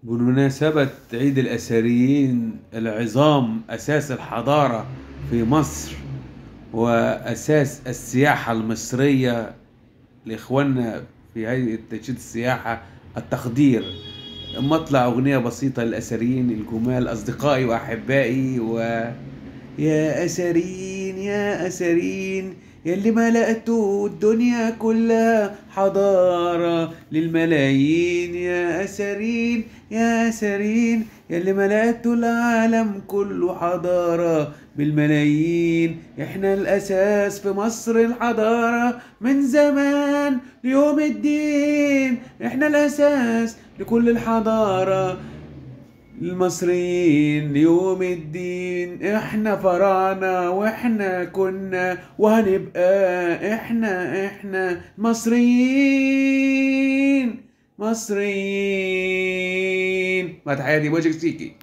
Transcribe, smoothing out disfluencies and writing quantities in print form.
بمناسبة عيد الأثريين العظام، أساس الحضارة في مصر وأساس السياحة المصرية لإخواننا في هيئة تنشيط السياحة، التخدير. مطلع أغنية بسيطة للأثريين الجمال، أصدقائي وأحبائي. يا أثريين يا أثريين، يلي ملأتوا الدنيا كلها حضارة للملايين. يا أثريين يا أثريين، يلي ملأتوا العالم كله حضارة بالملايين. احنا الأساس في مصر الحضارة من زمان ليوم الدين. احنا الأساس لكل الحضارة المصريين ليوم الدين. احنا فراعنة واحنا كنا وهنبقى. احنا مصريين مصريين. ما تحياتي بوجك سيكي.